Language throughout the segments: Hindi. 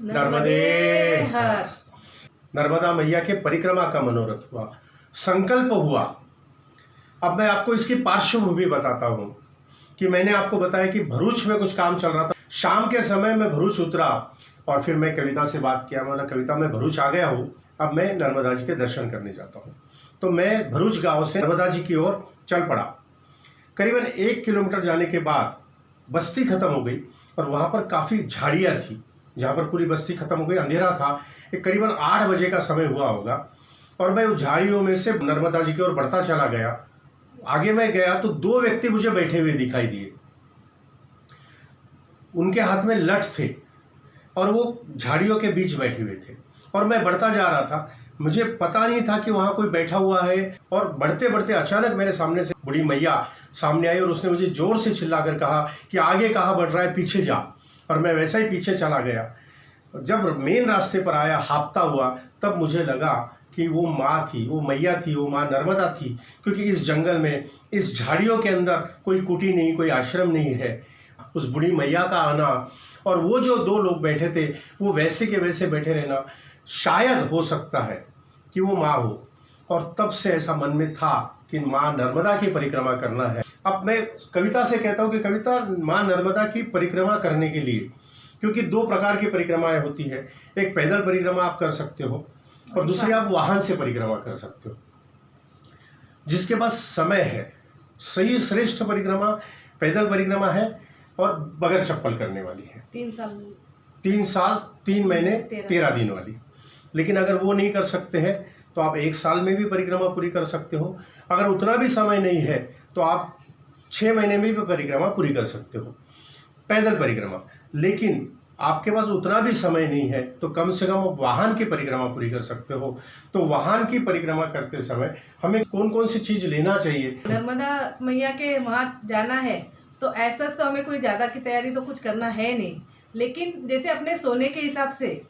नर्मदे हर। नर्मदा मैया के परिक्रमा का मनोरथ हुआ, संकल्प हुआ। अब मैं आपको इसकी पार्श्वभूमि बताता हूँ कि मैंने आपको बताया कि भरूच में कुछ काम चल रहा था। शाम के समय मैं भरूच उतरा और फिर मैं कविता से बात किया। मैंने कविता मैं भरूच आ गया हूँ, अब मैं नर्मदा जी के दर्शन करने जाता हूँ। तो मैं भरूच गांव से नर्मदा जी की ओर चल पड़ा। करीबन 1 किलोमीटर जाने के बाद बस्ती खत्म हो गई और वहाँ पर काफ़ी झाड़ियाँ थी, जहाँ पर पूरी बस्ती खत्म हो गई। अंधेरा था, करीबन 8 बजे का समय हुआ होगा और मैं उस झाड़ियों में से नर्मदा जी की ओर बढ़ता चला गया। आगे मैं गया तो 2 व्यक्ति मुझे बैठे हुए दिखाई दिए। उनके हाथ में लठ थे और वो झाड़ियों के बीच बैठे हुए थे और मैं बढ़ता जा रहा था। मुझे पता नहीं था कि वहाँ कोई बैठा हुआ है और बढ़ते बढ़ते अचानक मेरे सामने से बूढ़ी मैया सामने आई और उसने मुझे जोर से चिल्लाकर कहा कि आगे कहाँ बढ़ रहा है, पीछे जा। और मैं वैसा ही पीछे चला गया। जब मेन रास्ते पर आया हाँफता हुआ, तब मुझे लगा कि वो माँ थी, वो मैया थी, वो माँ नर्मदा थी। क्योंकि इस जंगल में, इस झाड़ियों के अंदर कोई कुटी नहीं, कोई आश्रम नहीं है। उस बूढ़ी मैया का आना और वो जो 2 लोग बैठे थे वो वैसे के वैसे बैठे रहना, शायद हो सकता है कि वो माँ हो। और तब से ऐसा मन में था कि माँ नर्मदा की परिक्रमा करना है। अब मैं कविता से कहता हूँ कि कविता माँ नर्मदा की परिक्रमा करने के लिए, क्योंकि 2 प्रकार की परिक्रमाएं होती है। एक पैदल परिक्रमा आप कर सकते हो और दूसरी आप वाहन से परिक्रमा कर सकते हो। जिसके पास समय है, सही श्रेष्ठ परिक्रमा पैदल परिक्रमा है और बगैर चप्पल करने वाली है। 3 साल 3 महीने 13 दिन वाली। लेकिन अगर वो नहीं कर सकते हैं तो आप 1 साल में भी परिक्रमा पूरी कर सकते हो। अगर उतना भी समय नहीं है तो आप 6 महीने में भी परिक्रमा पूरी कर सकते हो, पैदल परिक्रमा। लेकिन आपके पास उतना भी समय नहीं है तो कम से कम आप वाहन की परिक्रमा पूरी कर सकते हो। तो वाहन की परिक्रमा करते समय हमें कौन कौन सी चीज लेना चाहिए? नर्मदा मैया के वहाँ जाना है तो ऐसा तो हमें कोई ज़्यादा की तैयारी तो कुछ करना है नहीं, लेकिन जैसे अपने सोने के हिसाब से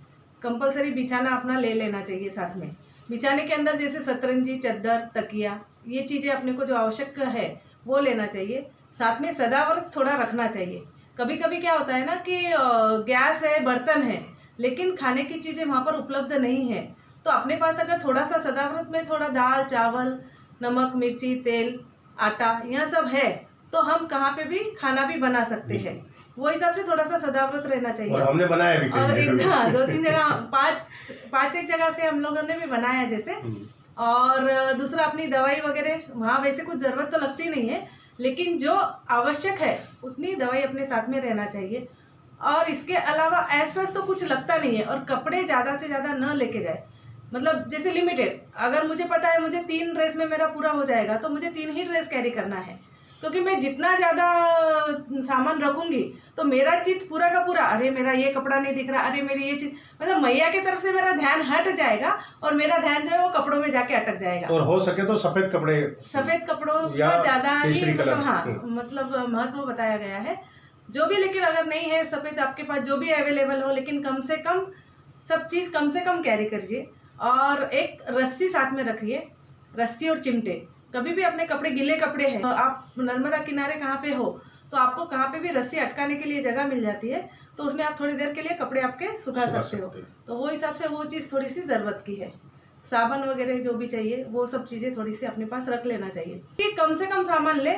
कंपलसरी बिछाना अपना ले लेना चाहिए साथ में। बिछाने के अंदर जैसे सतरंजी, चद्दर, तकिया, ये चीज़ें अपने को जो आवश्यक है वो लेना चाहिए। साथ में सदाव्रत थोड़ा रखना चाहिए। कभी कभी क्या होता है ना कि गैस है, बर्तन है, लेकिन खाने की चीज़ें वहाँ पर उपलब्ध नहीं है। तो अपने पास अगर थोड़ा सा सदाव्रत में थोड़ा दाल, चावल, नमक, मिर्ची, तेल, आटा, यह सब है तो हम कहाँ पे भी खाना भी बना सकते हैं। वो हिसाब से थोड़ा सा सदाव्रत रहना चाहिए। और हमने बनाया भी और एक 2-3 जगह, 5 एक जगह से हम लोगों ने भी बनाया जैसे। और दूसरा अपनी दवाई वगैरह, वहाँ वैसे कुछ ज़रूरत तो लगती नहीं है, लेकिन जो आवश्यक है उतनी दवाई अपने साथ में रहना चाहिए। और इसके अलावा ऐसा तो कुछ लगता नहीं है। और कपड़े ज़्यादा से ज़्यादा न लेके जाए, मतलब जैसे लिमिटेड। अगर मुझे पता है मुझे 3 ड्रेस में मेरा पूरा हो जाएगा तो मुझे 3 ही ड्रेस कैरी करना है। क्योंकि मैं जितना ज़्यादा सामान रखूंगी तो मेरा चित्त पूरा का पूरा, अरे मेरा ये कपड़ा नहीं दिख रहा, अरे मेरी ये चीज़, मतलब मैया की तरफ से मेरा ध्यान हट जाएगा और मेरा ध्यान जो है वो कपड़ों में जाके अटक जाएगा। और हो सके तो सफेद कपड़ों का ज़्यादा ही मतलब, हाँ, मतलब महत्व बताया गया है। जो भी, लेकिन अगर नहीं है सफ़ेद आपके पास, जो भी अवेलेबल हो, लेकिन कम से कम सब चीज़ कम से कम कैरी करिए। और एक रस्सी साथ में रखिए, रस्सी और चिमटे। कभी भी अपने कपड़े, गीले कपड़े हैं तो आप नर्मदा किनारे कहाँ पे हो तो आपको कहाँ पे भी रस्सी अटकाने के लिए जगह मिल जाती है, तो उसमें आप थोड़ी देर के लिए कपड़े आपके सुखा सकते हो। तो वो हिसाब से वो चीज़ थोड़ी सी ज़रूरत की है। साबुन वगैरह जो भी चाहिए वो सब चीज़ें थोड़ी सी अपने पास रख लेना चाहिए कि कम से कम सामान ले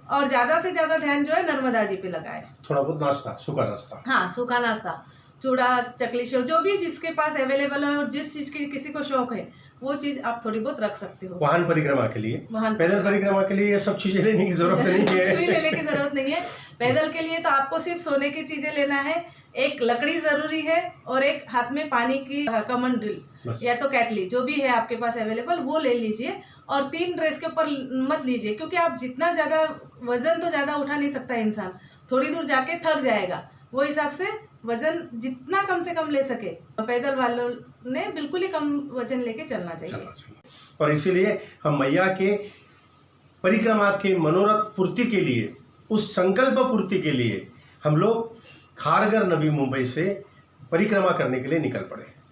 और ज़्यादा से ज़्यादा ध्यान जो है नर्मदा जी पे लगाए। थोड़ा बहुत नाश्ता, सूखा नाश्ता, हाँ, सूखा नाश्ता, चूड़ा, चकली, सेव, जो भी जिसके पास अवेलेबल है और जिस चीज़ की किसी को शौक है वो चीज़ आप थोड़ी बहुत रख सकते हो। वाहन परिक्रमा के लिए, पैदल परिक्रमा के लिए ये सब चीजें लेने की जरूरत नहीं है। कुछ भी लेने की जरूरत नहीं है। पैदल के लिए तो आपको सिर्फ सोने की चीजें लेना है, एक लकड़ी जरूरी है और एक हाथ में पानी की कॉमन ड्रिल या तो कैटली, जो भी है आपके पास अवेलेबल वो ले लीजिए। और 3 ड्रेस के ऊपर मत लीजिए, क्योंकि आप जितना ज़्यादा वजन तो ज़्यादा उठा नहीं सकता इंसान, थोड़ी दूर जाके थक जाएगा। वो हिसाब से वजन जितना कम से कम ले सके, पैदल वालों ने बिल्कुल ही कम वजन लेके चलना चाहिए। और इसीलिए हम मैया के परिक्रमा के मनोरथ पूर्ति के लिए, उस संकल्प पूर्ति के लिए हम लोग खारघर, नवी मुंबई से परिक्रमा करने के लिए निकल पड़े।